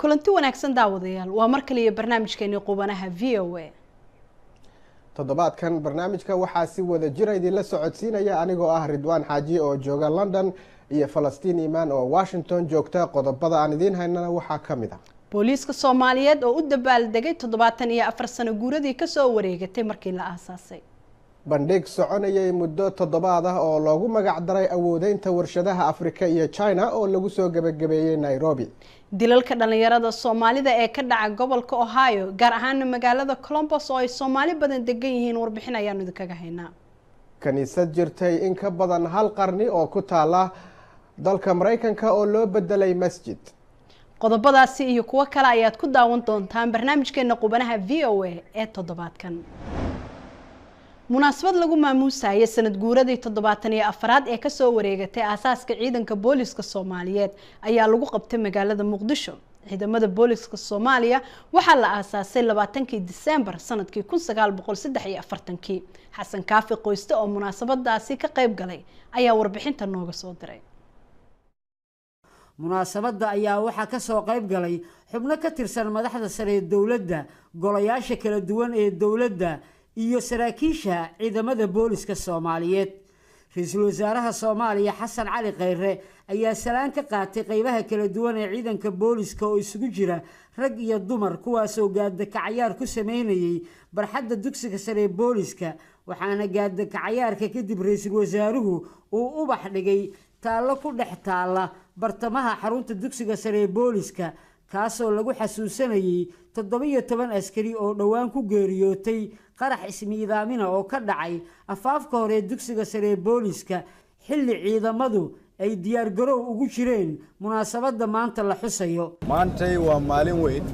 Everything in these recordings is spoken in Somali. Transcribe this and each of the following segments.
kulanti wanaagsan daawadayaal waa mar kale barnaamijkeeni qubanaha VOA toddobaadkan barnaamijka waxaa si wada jir idinla socodsiinaya anigoo ah Ridwaan Xaaji oo jooga London iyo Falastiin Imaan oo Washington joogta. qodobada aan idin haynana waxaa kamid ah booliiska Soomaaliyeed oo u dabaaldegay 74 sano guuradii ka soo wareegatay markii la aasaasay. bandhig soconayay muddo toddobaad ah oo loogu magac daray awoodeynta warshadaha Afrika iyo China oo lagu soo gabagabeeyay Nairobi. dilalka dhalinyarada Soomaalida ee ka dhaca gobolka Ohio gaar ahaan magaalada Columbus oo ay Soomaali badan degan yihiin warbixin ayaan idinkaga haynaa. kaniisad jirtay in ka badan hal qarni oo ku taala dalka Mareykanka oo loo bedelay masjid. qodobadaasi iyo kuwa kale ayaad ku daawan doontaan barnaamijkeena qubanaha VOA ee toddobaadkan. munaasabad lagu maamuusay sanad guuradii 74 ee ka soo wareegatay aasaaska ciidanka booliska Soomaaliyeed ayaa lagu qabtay magaalada Muqdisho. ciidamada booliska Soomaaliya waxaa la aasaasay 20 December sanadkii 1943. Xasan Kaafi Qoyste oo munaasabadaasi ka qayb galay ayaa warbixinta nooga soo diray. munaasabada ayaa waxaa ka soo qayb galay xubno ka tirsan madaxda sare ee dawladda, golayaasha kala duwan ee dawladda iyo saraakiisha ciidamada booliska Soomaaliyeed. Ra'iisul Wasaaraha Soomaaliya Xasan Cali Khayre ayaa salaan ka qaatay qaybaha kala duwan ee ciidanka booliska oo isugu jira rag iyo dumar kuwaas oo gaadakacayaar ku sameynayay barxadda dugsiga sare ee booliska, waxaana gaadakacayaarka kadib ra'iisul wasaaruhu uu ubax dhigay taalo ku dhex taala bartamaha xarunta dugsiga sare ee booliska kaasoo lagu xasuusanayay 17 askari oo dhawaan ku geeriyootay qarax ismiidaamina oo ka dhacay afaafka hore dugsiga sare ee booliska xilli ciidamadu ay diyaar garow ugu jireen munaasabada maanta la xusayo. maantay waa maalin weyn,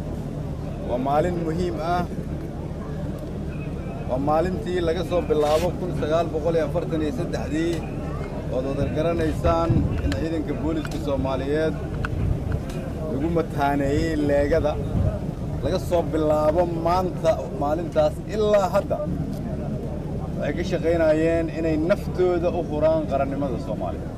waa maalin muhiim ah, waa maalintii laga soo bilaabo 1943 oo wada garanaysaan in ciidanka booliska Soomaaliyeed lagu mataaneeyay leegada laga soo bilaabo maanta maalintaas ilaa hadda waxay ka shaqeynayeen inay naftooda u huraan qarannimada Soomaaliya.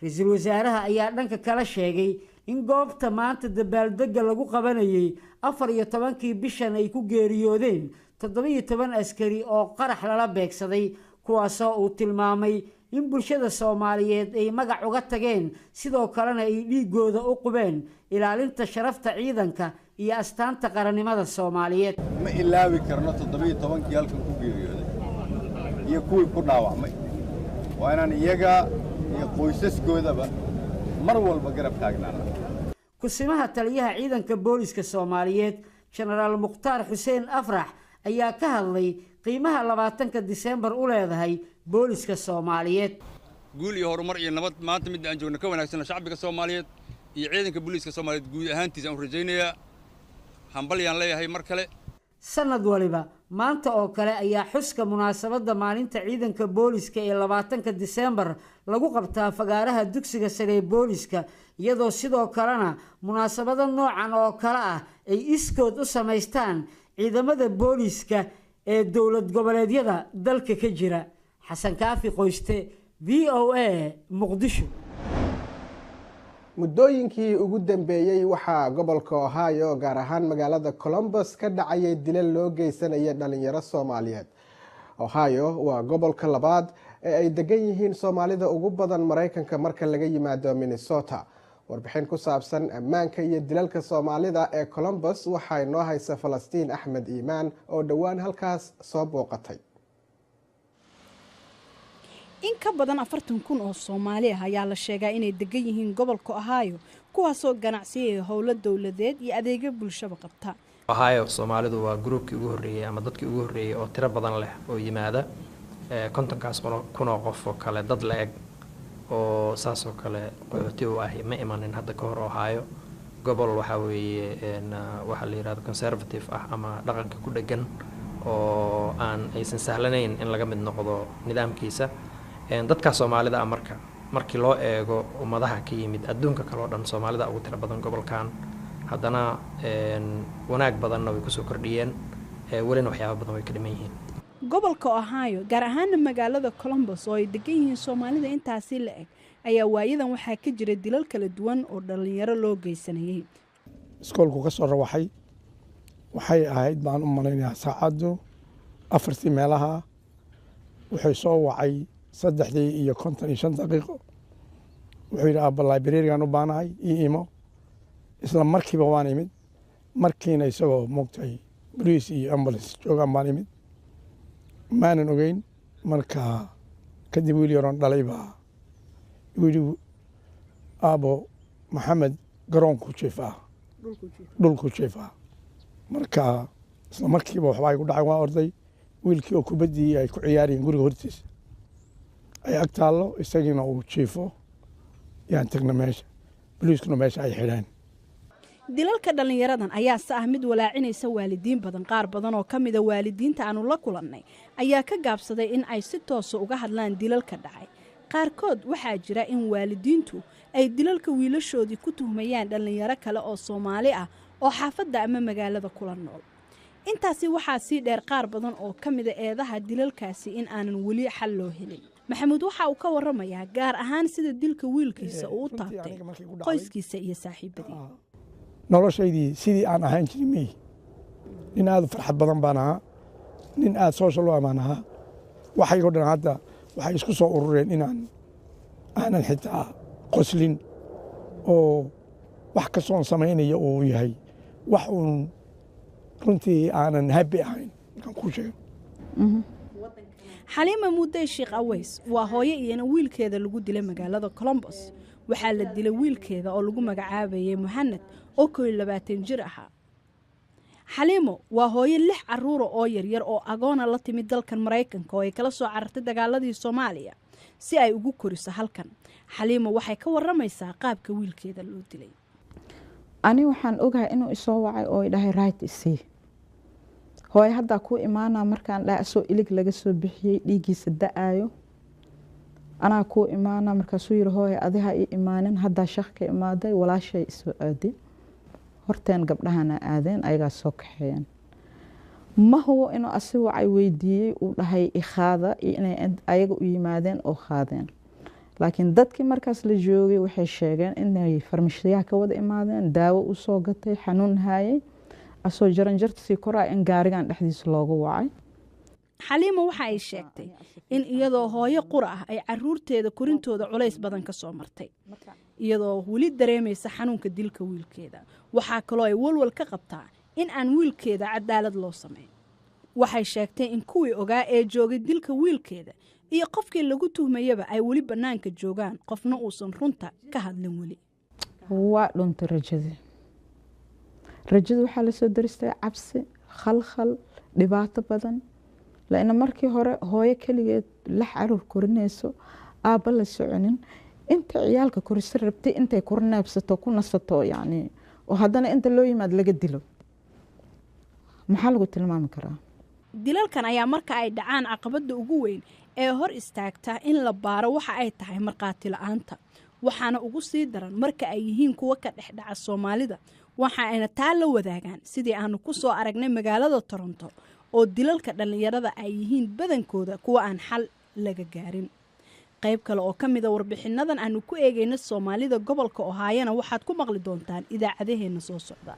Ra'iisul Wasaaraha ayaa dhanka kala sheegay in goobta maanta dabaaldega lagu qabanayay 14 bishan ay ku geeriyoodeen 17 askari oo qarax lala beegsaday kuwaasoo uu tilmaamay in bulshada Soomaaliyeed ay magac uga tageen sidoo kalena ay dhiigooda u qubeen ilaalinta sharafta ciidanka iyo astaanta qarannimada Soomaaliyeed. ma ilaawi karno 17 halkan ku geeriyooday iyo kuwii ku dhaawacmay, waa inaan iyaga iyo qoysaskoodaba mar walba garab taagnaana. kusimaha taliyaha ciidanka booliska Soomaaliyeed Generaal Mukhtaar Xuseen Afrax ayaa ka hadlay qiimaha 20 December u leedahay booliska Soomaaliyeed. guul iyo horumar iyo nabad maanta mid aan joogno ka wanaagsan shacabka Soomaaliyeed iyo ciidanka booliska Soomaaliyeed guud ahaantiisa aan rajaynayaa hambalyaan leeyahay mar kale. sanad waliba maanta oo kale ayaa xuska munaasabada maalinta ciidanka booliska ee 20 December lagu qabtaa fagaaraha dugsiga sare ee booliska, iyadoo sidoo kalena munaasabada noocan oo kale ah ay iskood u sameystaan ciidamada booliska ee dawlad goboleedyada dalka ka jira. Xasan Kaafi Qoyste, VOA, Muqdisho. muddooyinkii ugu dambeeyay waxaa gobolka Ohio gaar ahaan magaalada Columbus ka dhacayay dilal loo geysanaya dhalinyaro Soomaaliyeed. Ohio waa gobolka labaad ee ay degan yihiin Soomaalida ugu badan Mareykanka marka laga yimaado Minnesota. warbixin ku saabsan ammaanka iyo dilalka Soomaalida ee Columbus waxay noo haysa Falastiin Axmed Imaan oo dhawaan halkaas soo booqatay. in ka badan 40,000 oo Soomaali ah ayaa la sheegaa inay degan yihiin gobolka Ohio kuwaasoo ganacsiga howlo dawladeed iyo adeegyo bulshada qabta. Ohio Soomaalidu waa groupkii ugu horeeyay ama dadkii ugu horeeyay oo tiro badan leh oo yimaada 50,000 oo qof oo kale dad la eg oo saas oo kale qoyti u ah ma imanin hadda ka hor Ohio. gobol waxa weeye waxa la yiraahdo conservative ah ama dhaqanka ku dhagan oo aan aysan sahlanayn in laga mid noqdo nidaamkiisa. dadka Soomaalida markii loo eego ummadaha ka yimid adduunka kale oo dhan Soomaalida ugu tiro badan gobolkan haddana wanaag badanna way ku soo kordhiyeen walina waxyaabo badan way ka dhiman yihiin. gobolka Ohio gaar ahaan magaalada Columbus oo ay degan yihiin Soomaalida intaasi la eg ayaa waayadan waxaa ka jira dilal kala duwan oo dhalinyaro loo geysanayay. iskoolku ka soo rawaxay waxay ahayd baan u malaynayaa saacaddu 4 meelaha wuxuu soo wacay 3:55 daqiiqo wuxuu yidhi aabba librarigan u baanahay ii imo isla markiiba waan imid markiina isagoo moogtay boliis iyo ambulance joogaan baan imid maanan ogeyn marka kadib wiil yaroon dhalay baa yidhi aabbo maxamed garoonku jiifaa dhulku jiifaa marka isla markiiba waxbaa igu dhacay waan orday wiilkii oo kubaddii ay ku ciyaarayeen guriga hortiisa ay ag taallo isagiina uu jiifo yaan tagna meesha boliiskuna meesha ay xidheen dilalka dhalinyaradan ayaa ah mid walaacinaysa waalidiin badan qaar badan oo ka mida waalidiinta aanu la kulannay ayaa ka gaabsaday in ay si toosa uga hadlaan dilalka dhacay qaarkood waxaa jira in waalidiintu ay dilalka wiilashoodii ku tuhmayaan dhalinyaro kale oo Soomaali ah oo xaafadda ama magaalada kula nool intaasi waxaa sii dheer qaar badan oo ka mida eedaha dilalkaasi in aanan weli xal loo helin maxamuud waxa uu ka waramayaa gaar ahaan sida dilka wiilkiisa uu u taabtay qoyskiisa iyo saaxiibadii noloshaydii sidii aan ahaan jiray may nin aad farxad badan baan ahaa nin aad social baan ahaa waxaygo dhan hadda waxay isku soo urureen aanan xitaa qoslin oo wax kastoon samaynaya uu yahay wax uun runtii aanan habi ahayn markaan kuu sheego xaliima mudday sheekh aways waa hooyo iyana wiilkeeda lagu dilay magaalada Columbus waxaa la dilay wiilkeeda oo lagu magacaabayay Muhammad oo 22 jir ahaa xaliimo waa hooyo 6 caruur oo yaryar oo agoona la timid dalkan Mareykanka oo ay kala soo carartay dagaaladii Soomaaliya si ay ugu koriso halkan xaliimo waxay ka waramaysaa qaabka wiilkeeda loo dilay ani waxaan ogahay inuu isoo wacay oo dhahay right isii hooy hadda ku imaana markaan dhaasoo ilig laga soo bixiyay dhiigiisa da'ayo anaa ku imaana markaasuu yiri hooy adiga ii imaanin hadda shaqka imaaday walaashay isoo aadin horteen gabdhahana aadeen ayaga soo kaxeeyeen ma hubo inuu asi wacay weydiiyay uu dhahay ikhada inay ayaga u yimaadeen oo qaadeen laakiin dadkii markaas la joogay waxay sheegeen inay farmashiyaha ka wada imaadeen daawo u soo gatay xanuun hayay asoo jaranjarta si koraa in gaarigan dhexdiisa loogu wacay xaliimo waxa ay sheegtay in iyadoo hooyo qura ah ay caruurteeda korintooda culays badan ka soo martay iyadoo weli dareemaysa xanuunka dilka wiilkeeda waxaa kaloo ay walwal ka qabtaa in aan wiilkeeda cadaalad loo sameyn waxay sheegtay in kuwii ogaa ee joogay dilka wiilkeeda iyo qofkii lagu tuhmayaba ay weli banaanka joogaan qofna uusan runta ka hadlin weli waa dhuntay rajada waxaa la soo daristay cabsi khalkhal dhibaato badan laana markii hore hooyo kaligeed la caruur korinayso aabba la soconin inta ciyaalka korisa rabtay intay korneebsato ku nasato yani oo haddana inta loo yimaad laga dilo maxaa lagu tilmaami karaa dilalkan ayaa marka ay dhacaan caqabada ugu weyn ee hor istaagta in la baaro waxa ay tahay marqaati la'aanta waxaana ugu sii daran marka ay yihiin kuwa ka dhex dhaca Soomaalida waxa ayna taa la wadaagaan sidii aanu ku soo aragnay magaalada Toronto oo dilalka dhalinyarada ay yihiin badankooda kuwa aan xal laga gaarin qayb kale oo kamid ah warbixinadan aanu ku eegayna Soomaalida gobolka Ohio waxaad ku maqli doontaan idaacadaheena soo socda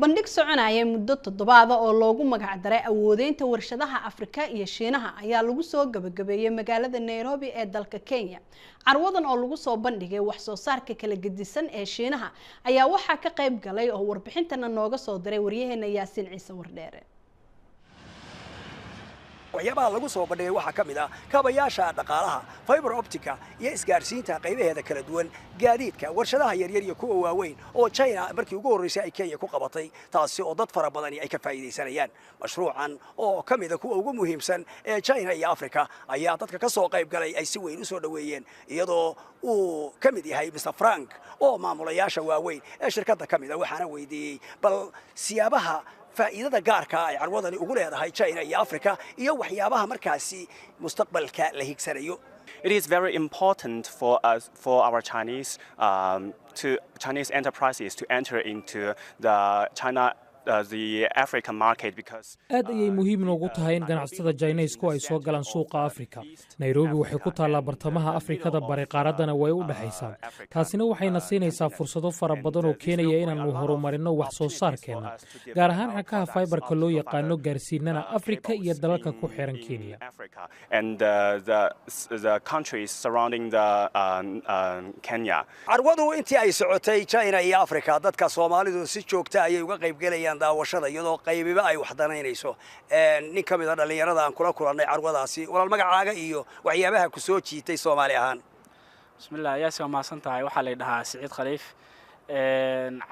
bandhig soconaya muddo 7 oo loogu magac daray awoodeynta warshadaha Afrika iyo Shiinaha ayaa lagu soo gabagabeeyay magaalada Nairobi ee dalka Kenya carwadan oo lagu soo bandhigay wax soo saarka kala gedisan ee Shiinaha ayaa waxa ka qayb galay oo warbixintana nooga soo diray waryaheena Yaasiin Ciise Wardheere waxyaabaha lagu soo bandhigay waxa kamid ah kaabayaasha dhaqaalaha fiber optica iyo isgaarsiinta qaybaheeda kala duwan gaadiidka warshadaha yaryar iyo kuwa waaweyn oo China markii ugu horeysay ay Kenya ku qabatay taasi oo dad fara badan ay ka faa'iideysanayaan mashruucan oo kamid ah kuwa ugu muhiimsan ee China iyo Afrika ayaa dadka ka soo qayb galay ay si weyn u soo dhaweeyeen iyadoo uu kamid yahay Mr Frank oo maamulayaasha waaweyn ee shirkadda kamid ah waxaana weydiiyay bal siyaabaha faa'iidada gaarka ay carwadani ugu leedahay China iyo Afrika iyo waxyaabaha markaasi mustaqbalka la higsanayo. It is very important for us, for our Chinese enterprises to enter into the China the African market because aad ayay muhiim noogu tahay in ganacsatada Chinese-ku ay soo galaan suuqa Afrika. Nairobi waxay ku taallaa bartamaha Afrikada bari qaaradana way u dhaxaysaa. Taasina waxayna siinaysaa fursado fara badan oo keenaya inaanu horumarino wax soo saarkeena, gaar ahaan xakaha fiberka loo yaqaano gaarsiinana Afrika iyo dalalka ku xiran Kenya. And the countries surrounding the Kenya. carwadu intii ay socotay China iyo Afrika dadka Soomaalidu si joogta ayay uga qayb galayaan daawashada iyadoo qaybiba ay wax danaynayso. nin ka mid ah dhalinyarada aan kula kulannay carwadaasi walaal magacaaga iyo waxyaabaha ku soo jiitay Soomaali ahaan. bismillaah yaasi ma santahay waxa la dhahaa Saciid Khaliif.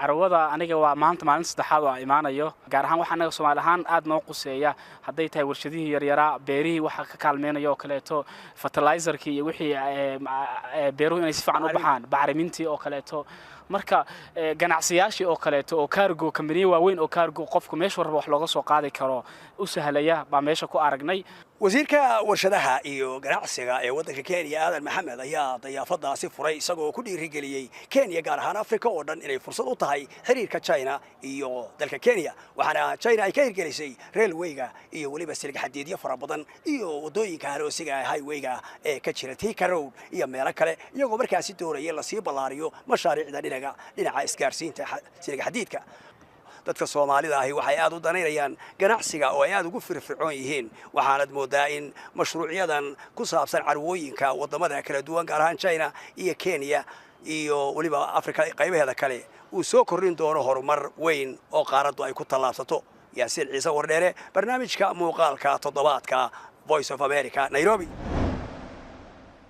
carwada aniga waa maanta maalin saddexaad oo imaanayo gaar ahaan waxa anaga Soomaali ahaan aad noo quseeya haday tahay warshadihii yaryara beerihii waxa ka kaalmeenayo kaleeto fertilizerkii iyo wixii beeruhu inay si fiican u baxaan bacrimintii oo kaleeto marka ganacsiyaashii oo kaleeto oo cargo company waaweyn oo cargo qofku meesha warba wax looga soo qaadi karo u sahlaya baa meesha ku aragnay. wasiirka warshadaha iyo ganacsiga ee waddanka Kenya Aadan Maxamed ayaa dayaafadaasi furay isagoo ku dhiirigeliyay Kenya gaar ahaan Afrika oo dhan inay fursad u tahay xiriirka China iyo dalka Kenya waxaana China ay ka hirgelisay railwayga iyo waliba silga xadiidyo fara badan iyo wadooyinka haroosiga highwayga ee ka jira Thika Road iyo meelo kale iyagoo markaasi doonayay la sii ballaariyo mashaariicda dhinaca isgaarsiinta silga xadiidka. dadka Soomaalida ahi waxay aad u danaynayaan ganacsiga oo ay aad ugu firfircoon yihiin waxaanad moodaa in mashruucyadan ku saabsan carwooyinka wadamada kala duwan gaar ahaan China iyo Kenya iyo waliba Afrika qaybaheeda kale uu soo kordhin doono horumar weyn oo qaaraddu ay ku tallaabsato. Yaasiin Ciise Wardheere barnaamijka muuqaalka toddobaadka Voice of America Nairobi.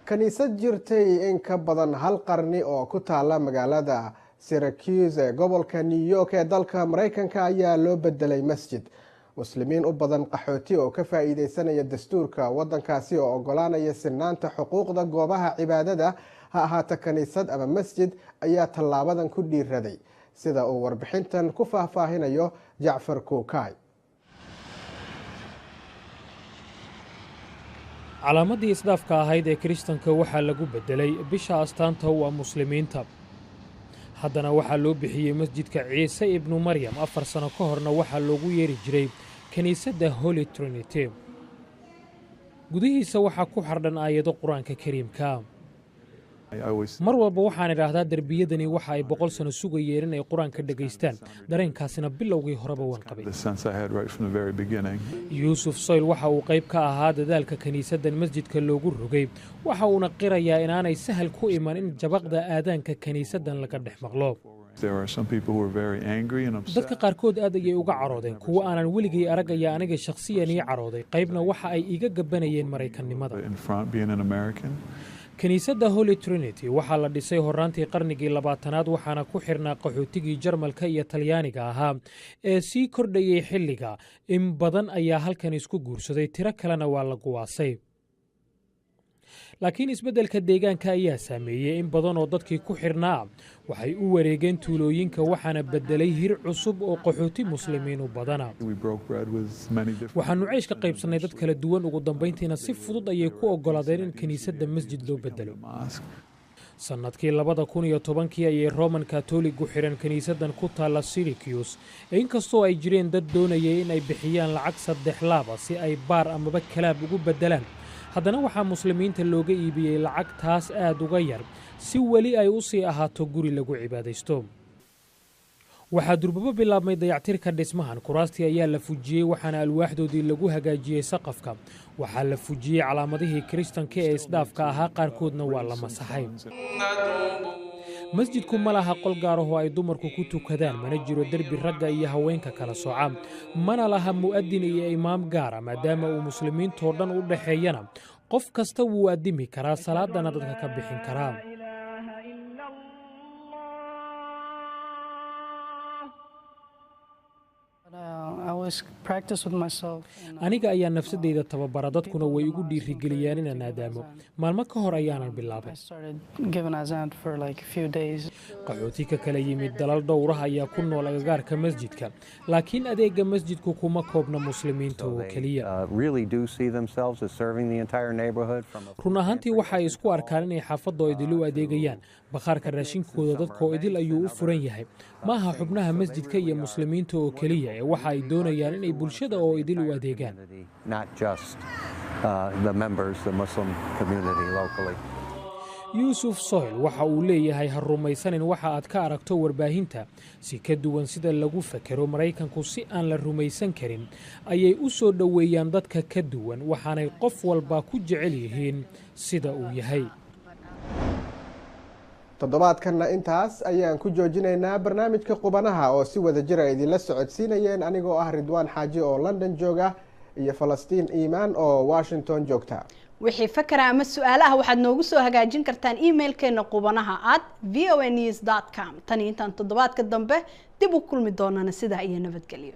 kaniisad jirtay in ka badan hal qarni oo ku taala magaalada Syracuse ee gobolka New York ee dalka Mareykanka ayaa loo bedelay masjid. muslimiin u badan qaxooti oo ka faa'iideysanaya dastuurka waddankaasi oo ogolaanaya sinaanta xuquuqda goobaha cibaadada ha ahaata kaniisad ama masjid ayaa tallaabadan ku dhiiraday sida uu warbixintan ku faahfaahinayo Jacfar Kuukay. calaamadii isdhaafka ahayd ee Kiristaanka waxaa lagu bedelay bisha astaanta waa muslimiinta. haddana waxaa loo bixiyey masjidka Ciise ibnu Maryam 4 sano ka horna waxaa loogu yeeri jiray kaniisadda Holy Trinity. gudihiisa waxaa ku xardhan aayado quraanka kariimka. mar walba waxaan idhaahdaa derbiyadani waxa ay 100 sano sugayeen in ay quraanka dhageystaan dareenkaasina bilowgii horeba waan qabay. Yuusuf Soyl waxa uu qayb ka ahaa dadaalka kaniisaddan masjidka loogu rogay waxa uuna qirayaa inaanay sahal ku iman in jabaqda aadaanka kaniisaddan laga dhex maqlo. dadka qaarkood aad ayay uga caroodeen kuwa aanan weligay aragaya aniga shakhsiyan ii carooday qaybna waxa ay iga gabanayeen Mareykanimada. kaniisadda Holy Trinity waxaa la dhisay horaantii qarnigii 20aad waxaana ku xirnaa qaxootigii Jarmalka iyo Talyaaniga ahaa ee sii kordhayay xilliga in badan ayaa halkan isku guursaday tiro kalena waa la guwaasay. laakiin isbeddelka deegaanka ayaa saameeyay in badan oo dadkii ku xirnaa waxay u wareegeen tuulooyinka waxaana bedelay hir cusub oo qaxooti muslimiin u badana. waxaanu ceesh ka qaybsannay dad kala duwan ugu dambayntiina si fudud ayay ku oggolaadeen in kaniisadda masjid loo bedelo. sannadkii 2010 ayay Roman Catholic u xireen kaniisaddan ku taala Syracuse inkastoo ay jireen dad doonayay in ay bixiyaan lacag 3 laab si ay baar amaba kalaab ugu bedelaan. haddana waxaa muslimiinta looga iibiyey lacag taas aad uga yar si weli ay u sii ahaato guri lagu cibaadaysto. waxaa durbaba bilaabmay dayactirka dhismahan kuraastii ayaa la fujiyey waxaana alwaaxdoodii lagu hagaajiyey saqafka waxaa la fujiyey calaamadihii Kiristaanka ee isdhaafka ahaa qaarkoodna waa la masaxay. masjidku ma laha qol gaar ah oo ay dumarku ku tukadaan mana jiro derbi ragga iyo haweenka kala sooca mana laha mu'adin iyo imaam gaar ah maadaama uu muslimiintoo dhan u dhaxeeyana qof kasta wuu addimi karaa salaadana dadka ka bixin karaa. aniga ayaa nafsadeyda tababara, dadkuna way igu dhiirigeliyaan inaan aadaamo. maalmo ka hor ayaanan bilaabay. qaxooti ka kala yimid dalal dhowraha ayaa ku nool agagaarka masjidka, laakiin adeega masjidku kuma koobna muslimiinta oo keliya. run ahaantii waxay isku arkaan inay xaafadda oo idil u adeegayaan. bakhaarka raashinkooda dadka oo idil ayuu u furan yahay. ma aha xubnaha masjidka iyo muslimiinta oo keliya ee waxa ay doonayaan inay bulshada oo idil u adeegaan. yuusuf soyl waxa uu leeyahay ha rumaysanin waxa aad ka aragto warbaahinta. si ka duwan sida lagu fakero, Maraykanku si aan la rumaysan karin ayay u soo dhoweeyaan dadka ka duwan, waxaanay qof walba ku jecel yihiin sida uu yahay. toddobaadkanna intaas ayaan ku joojinaynaa barnaamijka qubanaha oo si wada jira idinla socodsiinayeen anigoo ah Ridwaan Xaaji oo London jooga iyo Falastiin Iimaan oo Washington joogta. wixii fakara ama su'aalaha waxaad noogu soo hagaajin kartaan emailkeena qubanaha@voanews.com. tan intaan toddobaadka dambe dib u kulmi doonana sidaa iyo nabadgelyo.